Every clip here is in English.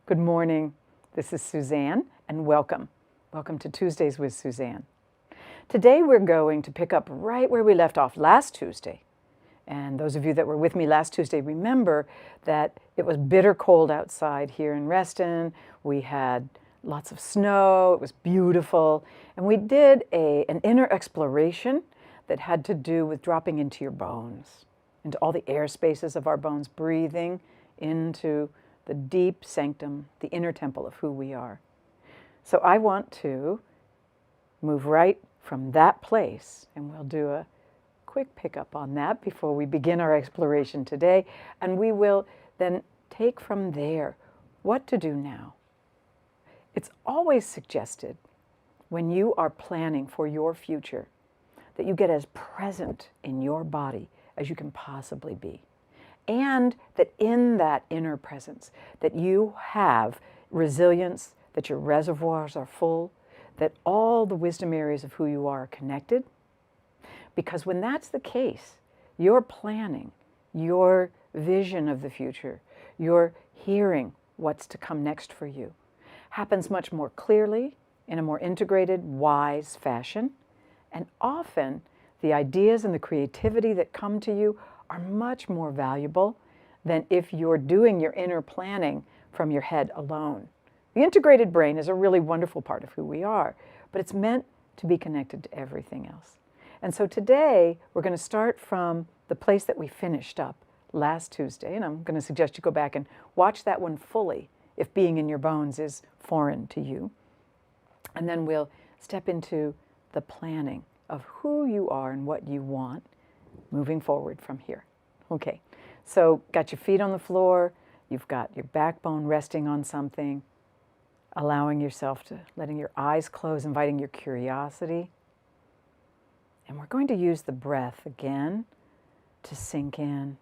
Good morning. This is Suzanne, and welcome. Welcome to Tuesdays with Suzanne. Today we're going to pick up right where we left off last Tuesday. And those of you that were with me last Tuesday remember that it was bitter cold outside here in Reston. We had lots of snow. It was beautiful. And we did an inner exploration that had to do with dropping into your bones, into all the air spaces of our bones, breathing into the deep sanctum, the inner temple of who we are. So I want to move right from that place, and we'll do a quick pickup on that before we begin our exploration today. And we will then take from there what to do now. It's always suggested when you are planning for your future that you get as present in your body as you can possibly be. And that in that inner presence, that you have resilience, that your reservoirs are full, that all the wisdom areas of who you are connected. Because when that's the case, your planning, your vision of the future, your hearing what's to come next for you, happens much more clearly, in a more integrated, wise fashion. And often, the ideas and the creativity that come to you are much more valuable than if you're doing your inner planning from your head alone. The integrated brain is a really wonderful part of who we are, but it's meant to be connected to everything else. And so today, we're going to start from the place that we finished up last Tuesday, and I'm going to suggest you go back and watch that one fully if being in your bones is foreign to you. And then we'll step into the planning of who you are and what you want moving forward from here. Okay, so got your feet on the floor, you've got your backbone resting on something, allowing yourself to, letting your eyes close, inviting your curiosity. And we're going to use the breath again to sink in.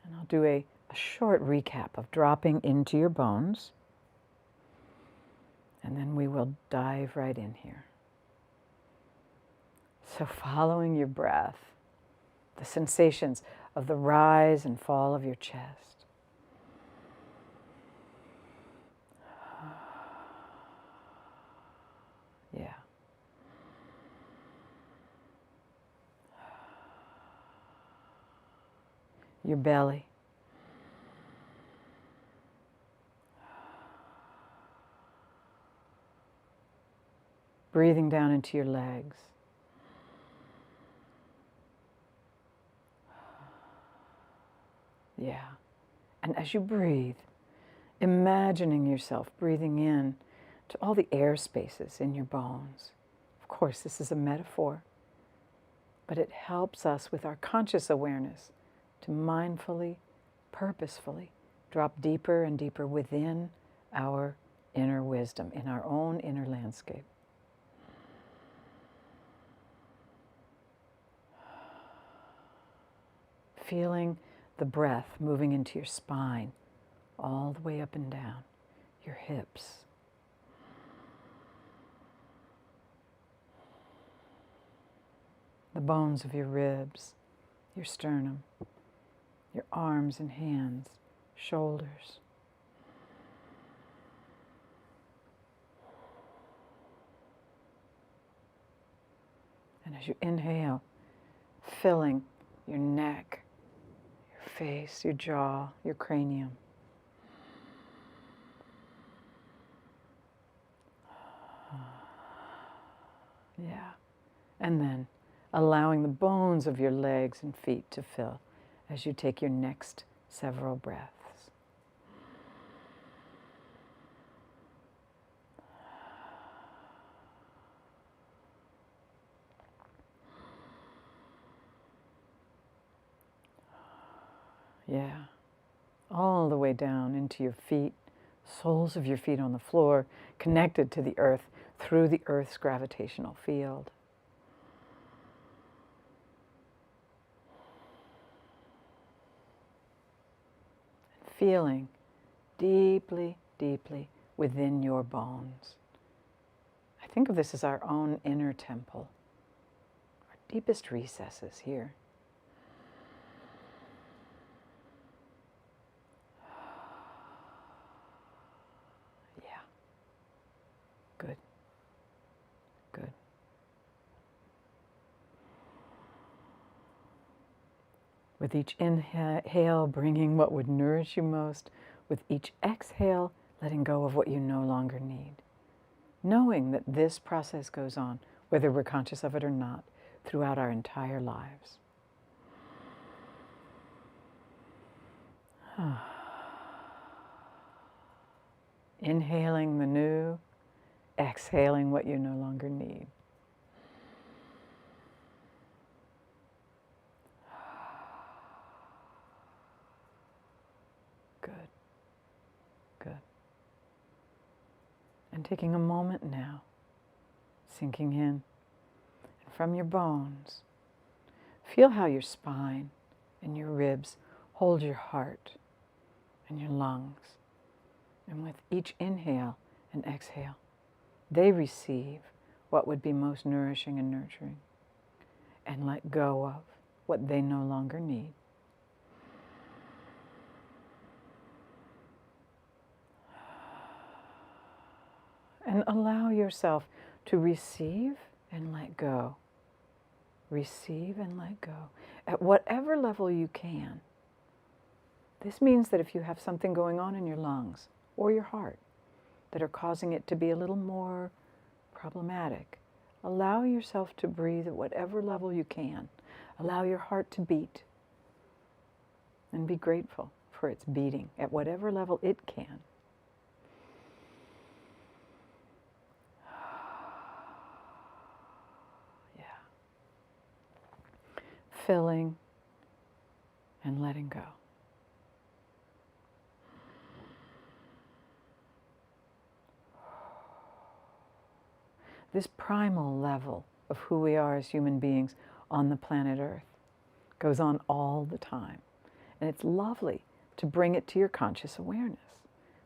And I'll do a short recap of dropping into your bones. And then we will dive right in here. So following your breath, the sensations of the rise and fall of your chest. Yeah. Your belly. Breathing down into your legs. Yeah. And as you breathe, imagining yourself breathing in to all the air spaces in your bones. Of course, this is a metaphor, but it helps us with our conscious awareness to mindfully, purposefully drop deeper and deeper within our inner wisdom, in our own inner landscape. Feeling the breath moving into your spine, all the way up and down, your hips. The bones of your ribs, your sternum, your arms and hands, shoulders. And as you inhale, filling your neck, face, your jaw, your cranium. Yeah. And then allowing the bones of your legs and feet to fill as you take your next several breaths. Yeah, all the way down into your feet, soles of your feet on the floor, connected to the earth through the earth's gravitational field. Feeling deeply, deeply within your bones. I think of this as our own inner temple, our deepest recesses here. With each inhale, bringing what would nourish you most. With each exhale, letting go of what you no longer need. Knowing that this process goes on, whether we're conscious of it or not, throughout our entire lives. Inhaling the new, exhaling what you no longer need. Good. Good. And taking a moment now, sinking in, and from your bones, feel how your spine and your ribs hold your heart and your lungs. And with each inhale and exhale, they receive what would be most nourishing and nurturing, and let go of what they no longer need. And allow yourself to receive and let go. Receive and let go at whatever level you can. This means that if you have something going on in your lungs or your heart that are causing it to be a little more problematic, allow yourself to breathe at whatever level you can. Allow your heart to beat and be grateful for its beating at whatever level it can. Filling and letting go. This primal level of who we are as human beings on the planet Earth goes on all the time. And it's lovely to bring it to your conscious awareness,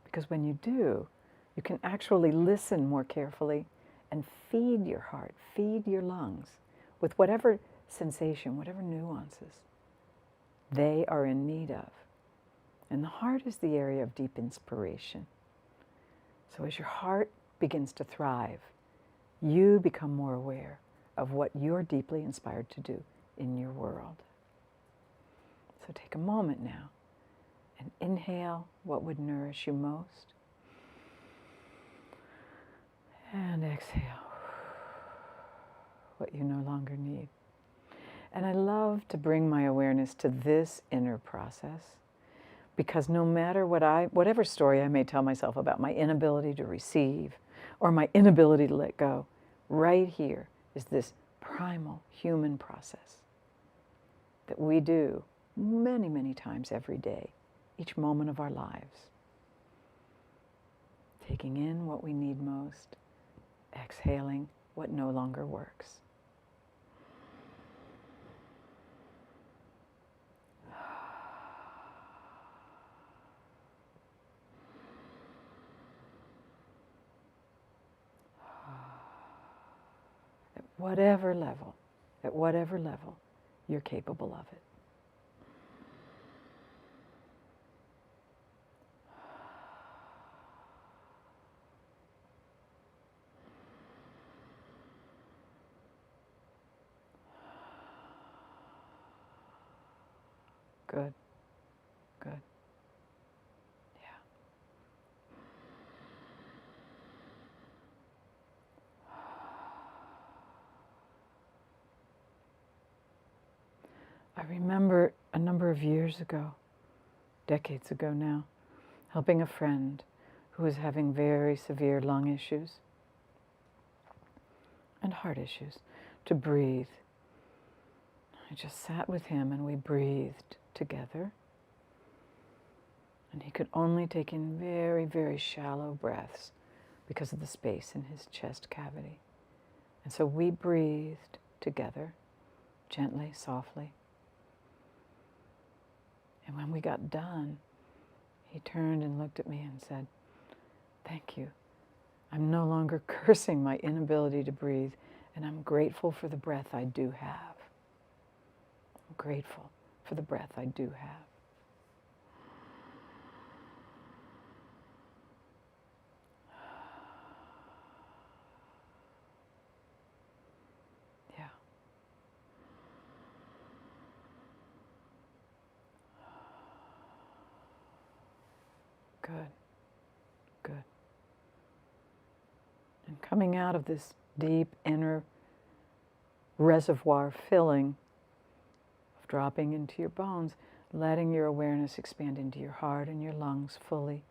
because when you do, you can actually listen more carefully and feed your heart, feed your lungs with whatever sensation, whatever nuances they are in need of. And the heart is the area of deep inspiration. So as your heart begins to thrive, you become more aware of what you're deeply inspired to do in your world. So take a moment now and inhale what would nourish you most. And exhale what you no longer need. And I love to bring my awareness to this inner process, because no matter whatever story I may tell myself about my inability to receive or my inability to let go, right here is this primal human process that we do many, many times every day, each moment of our lives. Taking in what we need most, exhaling what no longer works. At whatever level, you're capable of it. Good. Good. Yeah. I remember a number of years ago, decades ago now, helping a friend who was having very severe lung issues and heart issues to breathe. I just sat with him and we breathed together. And he could only take in very, very shallow breaths because of the space in his chest cavity. And so we breathed together, gently, softly. And when we got done, he turned and looked at me and said, "Thank you. I'm no longer cursing my inability to breathe, and I'm grateful for the breath I do have. I'm grateful for the breath I do have." Yeah. Good. Good. And coming out of this deep inner reservoir filling, of dropping into your bones, letting your awareness expand into your heart and your lungs fully.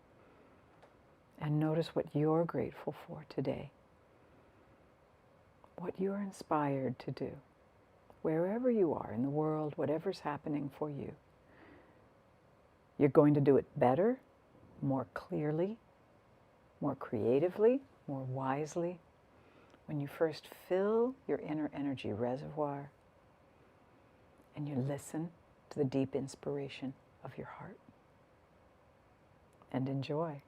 And notice what you're grateful for today. What you're inspired to do. Wherever you are in the world, whatever's happening for you. You're going to do it better, more clearly, more creatively, more wisely, when you first fill your inner energy reservoir and you listen to the deep inspiration of your heart. And enjoy.